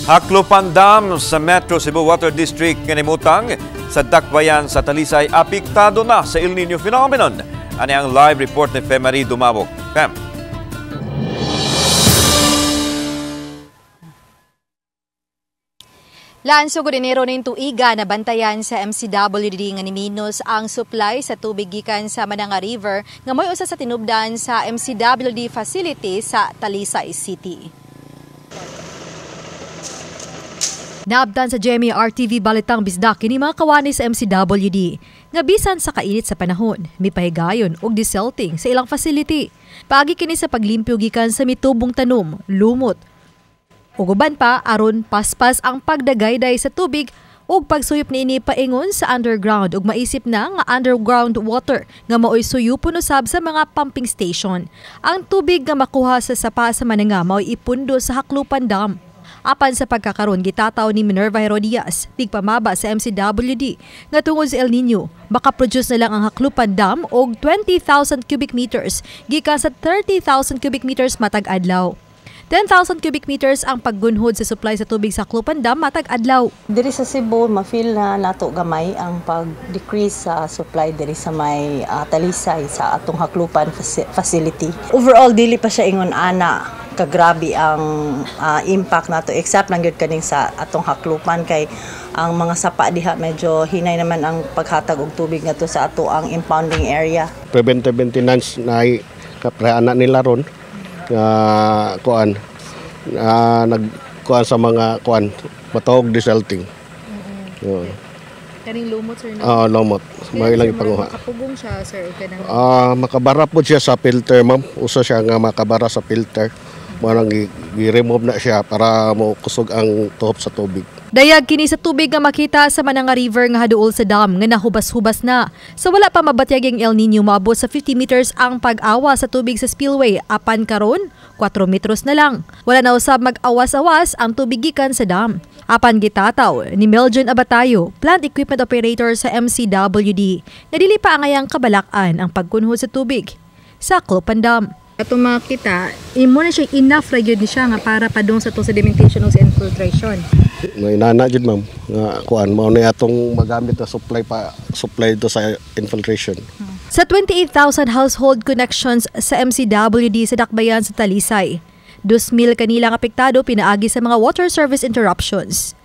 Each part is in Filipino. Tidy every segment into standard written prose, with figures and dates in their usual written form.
Haklupan Dam sa Metro Cebu Water District nganimutang sa dakbayan sa Talisay apektado na sa El Nino phenomenon. Ani ang live report ni Femari Dumabok. Fem. Lanso Enero ng tuiga na bantayan sa MCWD nga niminos ang supply sa tubig gikan sa Mananga River nga moy usa sa tinubdan sa MCWD facility sa Talisay City. Naabdan sa GMA RTV Balitang Bisdak kini mga kawani sa MCWD nga bisan sa kainit sa panahon, mipahigayon og desalting sa ilang facility. Paagi kini sa paglimpyo gikan sa mitubong tanom, lumot, ug uban pa aron paspas ang pagdagayday sa tubig ug pagsuyop niini paingon sa underground ug maisip na nga underground water nga maoy suyupon usab sa mga pumping station. Ang tubig nga makuha sa sapa sa Mananga maoy ipundo sa Haklupan Dam. Apan sa pagkakaroon gitataw ni Minerva Herodias, tigpamaba sa MCWD nga tungod sa El Nino, makaproduce na lang ang Haklupan Dam og 20,000 cubic meters gikan sa 30,000 cubic meters matag adlaw. 10,000 cubic meters ang paggunhod sa supply sa tubig sa Haklupan Dam matag adlaw. Diri sa Cebu, ma-feel na nato gamay ang pag-decrease sa supply diri sa may Talisay sa atong Haklupan facility. Overall, dili pa siya ingon ana kagrabe ang impact nato except lang gyud kaning sa atong Haklupan kay ang mga sapa diha medyo hinay naman ang paghatag og tubig ngadto sa ato ang impounding area. Preventive maintenance na kapreana nila ron kuan nagkuan sa mga kuan matawag desalting. Kaning lumot sir lumot. May lang ipanguha. Makapugong siya sir kanang makabara po siya sa filter ma'am. Usa siya nga makabara sa filter. Manang i-remove na siya para mo kusog ang tuhop sa tubig. Dayag kini sa tubig nga makita sa Mananga River nga haduol sa dam nga nahubas-hubas na. So wala pa mabatyag ang El Nino, maabot sa 50 meters ang pag-awa sa tubig sa spillway. Apan karon 4 metros na lang. Wala na usab mag-awas-awas ang tubig gikan sa dam. Apan gitataw ni Meljon Abatayo, plant equipment operator sa MCWD, na dili pa angayang kabalakan ang pagkunhod sa tubig sa Haklupan Dam. Atong makita, imo na siya enough ra gyud ni siya nga para padung sa sedimentation o sa infiltration. May nana jud ma'am nga kuan mao na atong magamit na supply do sa infiltration. Sa 28,000 household connections sa MCWD sa dakbayan sa Talisay, 2,000 kanilang apektado pinaagi sa mga water service interruptions.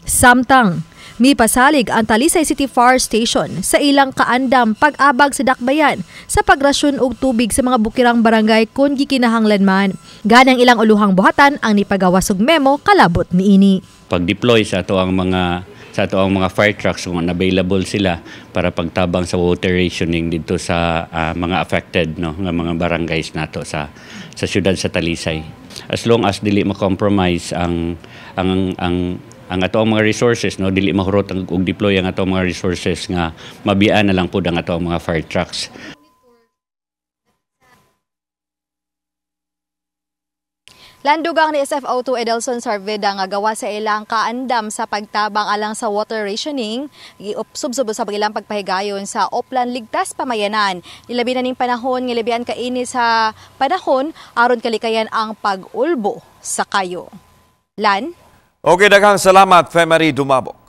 Samtang mipasalig ang Talisay City Fire Station sa ilang kaandam pag-abag sa dakbayan sa pagrasyon og tubig sa mga bukirang barangay kung gikinahanglan man. Ganang ilang uluhang buhatan ang nipagawas og memo kalabot niini. Pag-deploy sa ato ang mga fire trucks kung available sila para pagtabang sa water rationing dito sa mga affected nga mga barangays nato sa syudad sa Talisay. As long as dili ma-compromise ang ato mga resources, dili mahurot og deploy ang ato mga resources nga mabiyaan na lang pud ang ato mga fire trucks. Landugang ni SFO2 Edelson Sarveda nga gawa sa ilang kaandam sa pagtabang alang sa water rationing, giupsubsub sa ilang pagpahigayon sa Oplan Ligtas Pamayanan. Ilabi na ning panahon nga labian kaini sa panahon aron kalikayan ang pag-ulbo sa kayo. Lan? Okay, daghang salamat Femari Dumabok.